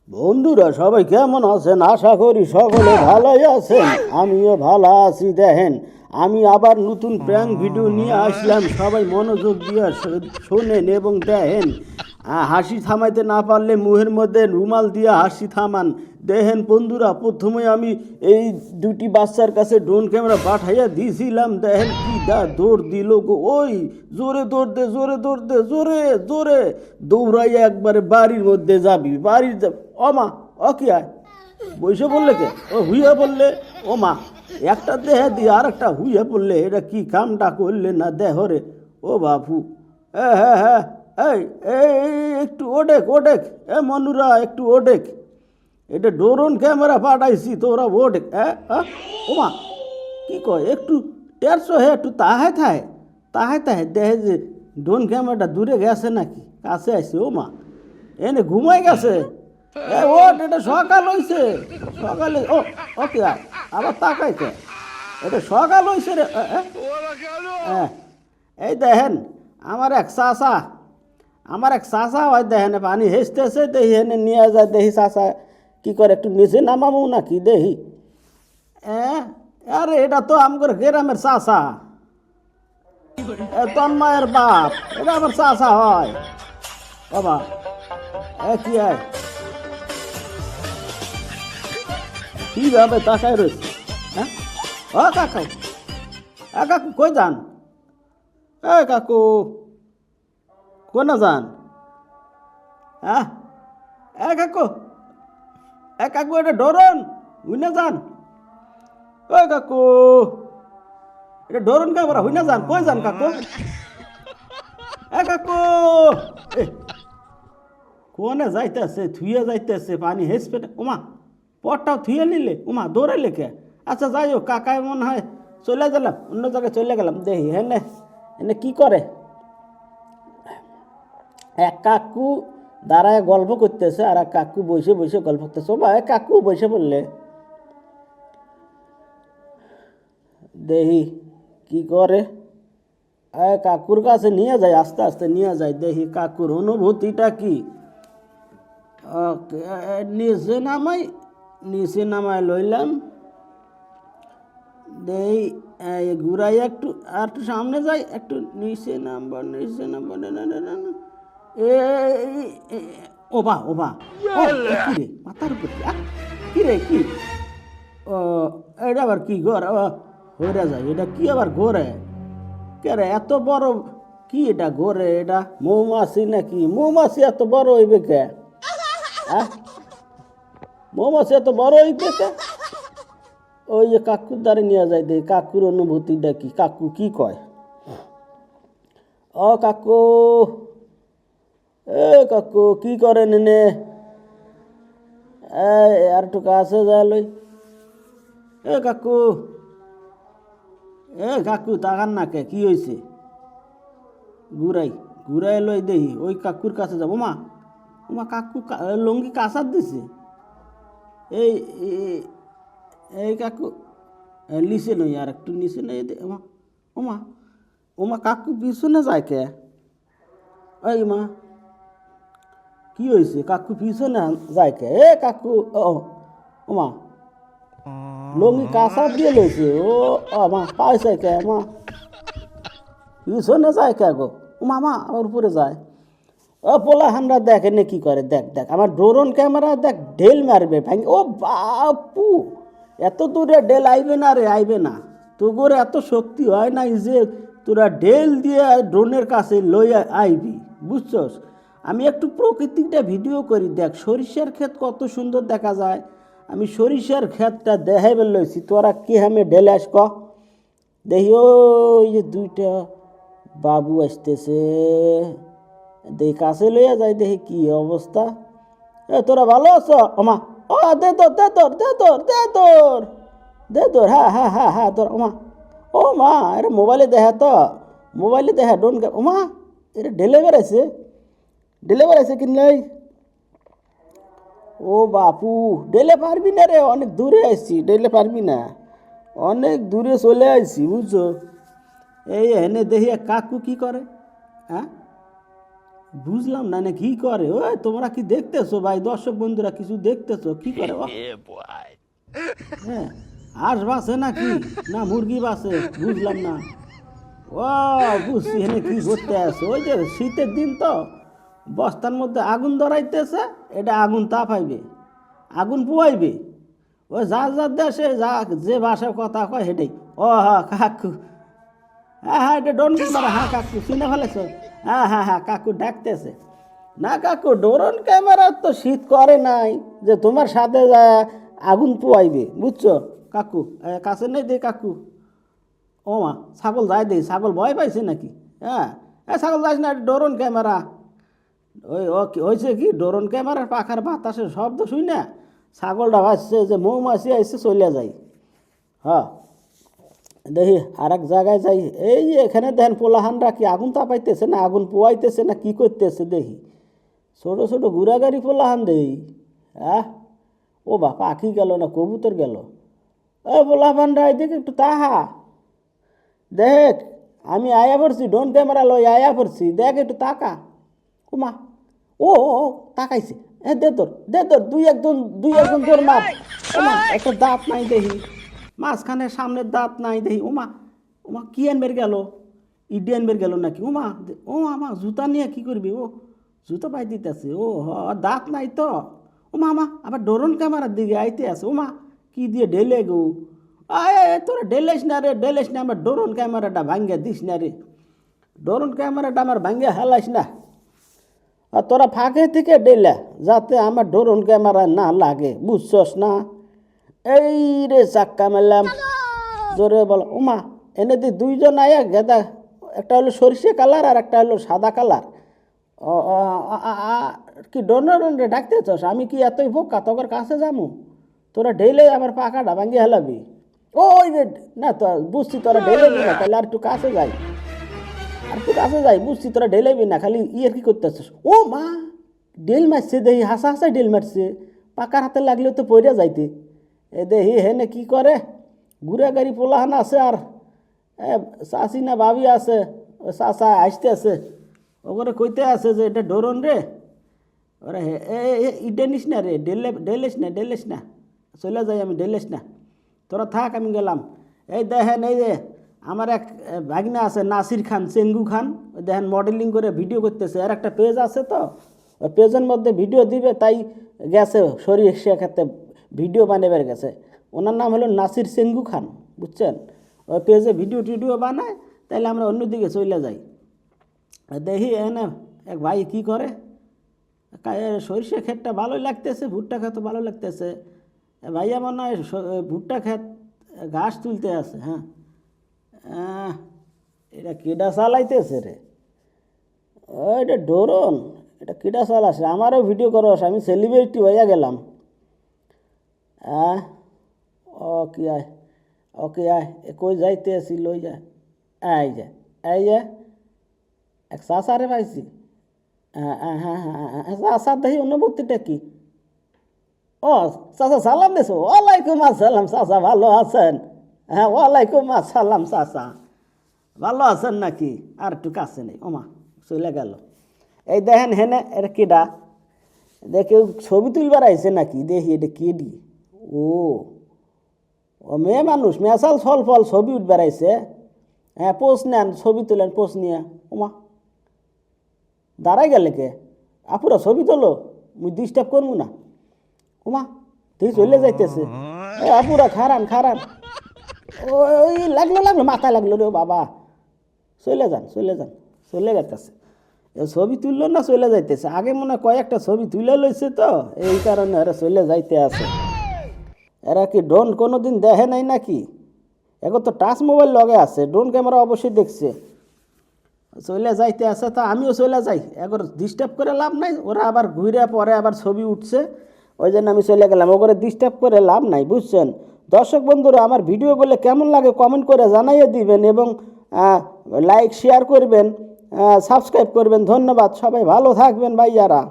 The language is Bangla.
বন্ধুরা সবাই কেমন আছেন? আশা করি সকলে ভালোই আছেন। আমিও ভালো আছি। দেখেন, আমি আবার নতুন প্র্যাঙ্ক ভিডিও নিয়ে আসলাম। সবাই মনোযোগ দিয়ে শোনেন এবং দেখেন। হাসি থামাইতে না পারলে মুখের মধ্যে রুমাল দিয়ে হাসি থামান। দেখেন বন্ধুরা, প্রথমে আমি এই দুটি বাচ্চার কাছে ড্রোন ক্যামেরা পাঠাইয়া দিয়েছিলাম। দেখেন কি দৌড় দিল গো, ওই জোরে দৌড় দে, জোরে দৌড় দে, জোরে জোরে দৌড়াইয়া একবারে বাড়ির মধ্যে যাবি, বাড়ির যাবি। ও মা, ও কি আয় বসে বললে কে? ও হুইয়া বললে। ও মা, একটা দেহে দিয়ে আর একটা হুইয়া পড়লে, এটা কি কামটা করলে না দেহ রে। ও বাপু, হ্যাঁ হ্যাঁ হ্যাঁ, এই এই একটু ওডেক ওডেক, এ মনুরা একটু ওডেক। এটা ড্রোন ক্যামেরা পাঠাইছি, তোরা ওডেক। হ্যাঁ হ্যাঁ, ওমা কি কয়, একটু টেরশো হে, একটু তাহাই থায় তাহাই তাহে দেহে যে ড্রোন ক্যামেরাটা দূরে গেছে নাকি কাছে আসছে। ও মা, এনে ঘুমাই গেছে। এ ওট, এটা সকাল হয়েছে, সকালে। ও ওকে, আবার তাকাইছে, এটা সকাল হয়েছে রে। হ্যাঁ, এই দেখেন আমার এক চাষা হয়, দেখেন পানি হেসতেছে, দেখি এনে নিয়ে যায়, দেখি চাষা কি করে, একটু নিচে নামাবো নাকি দেখি। হ্যাঁ, আরে এটা তো আমার গ্রামের চাষা, তন্ময়ের বাপ, এটা আমার চাষা হয় বাবা। কি হয়, কিভাবে তাকায় রয়েছে? হ্যাঁ, ও কাকু, কাকু কই যান? এ কাকু, কোনে যান? হ্যাঁ, কাকু, কাকু, এটা ডরন হুইনা যান। ও কাকু, এটা ডরন ক্যামেরা হুইনা যান, কই যান কাকু? কাকু, কোনে যাইতেছে, থুয়ে যাইতেছে, পানি হেস পেটে। ওমা, পটটাও থুয়ে নিলে, ওমা দৌড়ে লেখে। আচ্ছা যাই হোক, কাকায় মনে হয় চলে গেলাম, অন্য জায়গায় চলে গেলাম। দেখি এনে এনে কি করে। এক কাকু দাঁড়ায় গল্প করতেছে, আর এক কাকু বসে বসে গল্প করতেছে। ও ভাই, কাকু বসে বললে, দেখি কি করে। কাকুর কাছে নিয়ে যায়, আস্তে আস্তে নিয়ে যায়, দেখি কাকুর অনুভূতিটা কি। নিচে নামাই লইলাম, দেই ঘুরাই একটু, আর একটু সামনে যাই, একটু নিচে নামবার, নিচে নামবার। ওবা ওবা, কি রে মাথার উপর, কি রে কি? ও, এটা আবার কি ঘর হইরা যায়, এটা কি আবার ঘরে? কে রে এত বড়? কি এটা ঘরে? এটা মৌমাছি নাকি? মৌমাছি এত বড় হইবে কে? মৌমাছি এত বড় হইবে কে? ওই যে কাকুর দ্বারে নিয়ে যায়, দেখ কাকুর অনুভূতিটা কি, কাকু কি কয়। ও কাকু, এ কাকু কি করেন এনে? আর একটু কাছে যায় লই। কাকু, কাকু তাকান না কে, কি হয়েছে? ঘুরাই ঘুরাই লই, দেখি ওই কাকুর কাছে যাবো। মা, ওমা কাকু লঙ্গি কাঁচার দিছে। এই এই কাকু নিচে নই, আর একটু নিচে নই। ওমা ওমা ওমা, কাকু পিছনে যায় কে? এই মা, কি হয়েছে? কাকু পিছনে যায় কে? কাকু, ওমা লঙ্গি কাঁচা দিয়ে লইছে। ও মা, পাইছে কে? মা পিছনে যায় কে গো? ওমা মা, আমার উপরে যায়। পোলা হামরা দেখ এনে কি করে, দেখ দেখ আমার ড্রোন ক্যামেরা, দেখ ঢেল মারবে ভাঙে। ও বাপু, এত দূরে ঢেল আইবে না রে, আইবে না। তোর এত শক্তি হয় না যে তোরা ঢেল দিয়ে ড্রোনের কাছে লই আইবি, বুঝছস? আমি একটু প্রকৃতিটা ভিডিও করি, দেখ সরিষার ক্ষেত কত সুন্দর দেখা যায়। আমি সরিষার ক্ষেতটা দেখাইবে লইছি, তোরা কি আমি ঢেলে আস ক দেখি। ওই যে দুইটা বাবু আসতেছে, দেখি কাছে লইয়া যাই, দেখি কি অবস্থা। তোরা ভালো আছো? ওমা, ও দে তোর, দে তোর, দে তোর, দে তোর, দে তোর। হ্যাঁ হ্যাঁ হ্যাঁ হ্যাঁ, তোর। ওমা, ও মা, এটা মোবাইলে দেখা তো, মোবাইলে দেখা ডোন। ওমা, এটা ঢেলে বেড়াইছে কিনলাই। ও বাপু, ঢেলে পারবি না রে, অনেক দূরে আসছি, ঢেলে পারবি না, অনেক দূরে চলে আসছি, বুঝছো? এই এনে দেখি কাকু কি করে। হ্যাঁ, বুঝলাম না, না কি করে? ওই তোমরা কি দেখতেছো ভাই, দর্শক বন্ধুরা কিছু দেখতেছো কি করে? হ্যাঁ, হাঁস বাসে নাকি না মুরগি বাসে বুঝলাম না। ও বুঝছি, এখানে কি করতে আছে? ওই যে শীতের দিন তো, বস্তার মধ্যে আগুন ধরাইতেছে, এটা আগুন তাপাইবে, আগুন পুয়াইবে। ওই যার দেশে যা যে ভাষায় কথা কয় হেঁটেই। ও হ্যাঁ কাকু, হ্যাঁ হ্যাঁ এটা ডোন ক্যামেরা, হ্যাঁ কাকু শুনে ফেলেছ? হ্যাঁ হ্যাঁ হ্যাঁ কাকু ডাকতেছে। না কাকু, ড্রোন ক্যামেরা তো শীত করে নাই যে তোমার সাথে আগুন পোয়াইবে, বুঝছো কাকু? কাছে নেই দে কাকু। ও মা, ছাগল যায় দে, ছাগল ভয় পাইছে নাকি? হ্যাঁ, ছাগল যাইস না, ড্রোন ক্যামেরা। ওই ও হয়েছে কি, ড্রোন ক্যামেরার পাখার বাতাসের শব্দ শুই না ছাগলটা ভাসছে যে মৌমাছি আইসে চলে যায়। হ্যাঁ, দেখি আর এক জায়গায় যাই। এই যে এখানে দেখেন পোলাহানরা কি আগুন তাপাইতেছে না আগুন পোয়াইতেছে না কি করতেছে দেখি। ছোটো ছোটো ঘুরাগাড়ি পোলাহান দেই। হ্যাঁ, ও বা পাখি গেল না কবুতর গেল? ও পোলাহানরা এদিকে একটু তাহা দেখ, আমি আয়া পড়ছি, ড্রোন ক্যামেরা লই আয়া পড়ছি, দেখ একটু তাকা। ওমা, ও তাকাইছে। দে তোর দুই একজন তোর মাপ। ওমা, একটা দাঁত নাই দেখি, মাঝখানে সামনের দাঁত নাই দেখি। ওমা ওমা, কি আনবের গেল? ইডি আনবের গেল নাকি? ওমা ও আমা, জুতা নিয়ে কি করবি? ও জুতো পাই দিতেছে। ও দাঁত নাই তো। ওমা আমা আবার ড্রোন ক্যামেরার দিকে আইতে আছে। ওমা কি দিয়ে ঢেলে গো? আয় তোরা ঢেলেস না রে, ঢেলেস না, আমার ড্রোন ক্যামেরাটা ভাঙ্গে দিস না রে, ড্রোন ক্যামেরাটা আমার ভাঙ্গে হেলাইস না। আর তোরা ফাঁকে থেকে ডেলা যাতে আমার ড্রোন ক্যামেরা না লাগে, বুঝছস না? এই রে চাক্কা মেলাম জোরে বলো। ওমা, এনে দি দুইজন আয়া গেদা, একটা হলো সরিষে কালার আর একটা হলো সাদা কালার। কি ড্রোন রে ডাকতে চাস? আমি কি এতই বোকা তোর কাছে যামু? তোরা ঢেলে আমার পাখাটা ভাঙ্গি হেলাবি। ওই রে না, তো বুঝছি তোরা ঢেলেবি না, তাহলে আর একটু কাছে যাই, আর একটু কাছে যাই, বুঝছি তোরা ঢেলেবি না, খালি ইয়ে কি করতেছিস? ও মা, ডেল মারছে দেখি, হাসা হাসাই ডেল মারছে, পাকার হাতে লাগলেও তো পড়ে যাইতে। এ দেখি হেনে কি করে, ঘুরে গাড়ি পোলাহান আছে আর চাষি না ভাবি আছে, চাষা আসতে আছে, ওরে কইতে আছে যে এটা ড্রোন রে, ওরা ইডে নিস না রে, ডেলিস না, চলে যাই আমি, ডেলিস না, তোরা থাক আমি গেলাম। এই দেখেন, এই যে আমার এক ভাগনা আছে নাসির খান, চেঙ্গু খান, দেখেন মডেলিং করে ভিডিও করতেছে, আর একটা পেজ আছে তো, ওই পেজের মধ্যে ভিডিও দিবে, তাই গেছে সরিষা খেতে ভিডিও বানাবার গেছে। ওনার নাম হলো নাসির চেঙ্গু খান, বুঝছেন? ওই পেজে ভিডিও টিডিও বানায়, তাইলে আমরা অন্যদিকে চলে যাই। দেখি এনে এক ভাই কি করে, সরিষা ক্ষেতটা ভালোই লাগতেছে, ভুট্টা ক্ষেত ভালো লাগতেছে। ভাইয়া মনে হয় ভুট্টা ক্ষেত ঘাস তুলতে আছে। হ্যাঁ, এটা কেডা চালাইতেছে রে? ও এটা ড্রোন, এটা কেডা চালাছে? আমারও ভিডিও করস, আমি সেলিব্রিটি হইয়া গেলাম। ওকে আয়, ওকে আয়, কই যাইতে আসি, লই যা, এই যা এক চাষারে পাইছি। হ্যাঁ হ্যাঁ হ্যাঁ হ্যাঁ, চাষার দেখি অনুভূতিটা কি? ও চাচা সালাম দিছো? ওয়ালাইকুম আসসালাম চাচা, ভালো আছেন? হ্যাঁ ওয়ালাইকুম আসসালাম চাচা, ভালো আছেন নাকি? আর একটু কাছে নেই, ওমা চলে গেল। এই দেখেন হেনে, এটা কেডা? দেখে ছবি তুলবার আইছে নাকি? দেখি এটা কেডি? ও ও মেয়ে মানুষ, মেশাল ফল ফল ছবি উঠবার আইছে। হ্যাঁ, পোষ নেন, ছবি তুলেন, পোষ নিয়ে। ওমা দাঁড়াই গেলে কে? আপুরা ছবি তোলো, মুই ডিস্টার্ব করবো না। ওমা তুই চলে যাইতেছে, আপুরা খারান খারান। ওই লাগলো মাথায় লাগলো রে বাবা, চলে যান চলে যাইতেছে। ছবি তুললো না চলে যাইতেছে, আগে মনে কয়েকটা ছবি তুলে লইছে তো, এই কারণে এরা চলে যাইতে আছে। এরা কি ড্রোন কোনো দিন দেখে নাই নাকি? এখন তো টাচ মোবাইল লগে আছে, ড্রোন ক্যামেরা অবশ্যই দেখছে। চলে যাইতে আছে, তা আমিও চলে যাই, এখন ডিস্টার্ব করে লাভ নাই, ওরা আবার ঘুরে পরে আবার ছবি উঠছে, ওই জন্য আমি চলে গেলাম, ওগুলো ডিস্টার্ব করে লাভ নাই, বুঝছেন? দর্শক বন্ধুরা, আমার ভিডিওগুলো কেমন লাগে কমেন্ট করে জানাইয়ে দিবেন, এবং লাইক শেয়ার করবেন, সাবস্ক্রাইব করবেন। ধন্যবাদ, সবাই ভালো থাকবেন ভাইয়ারা।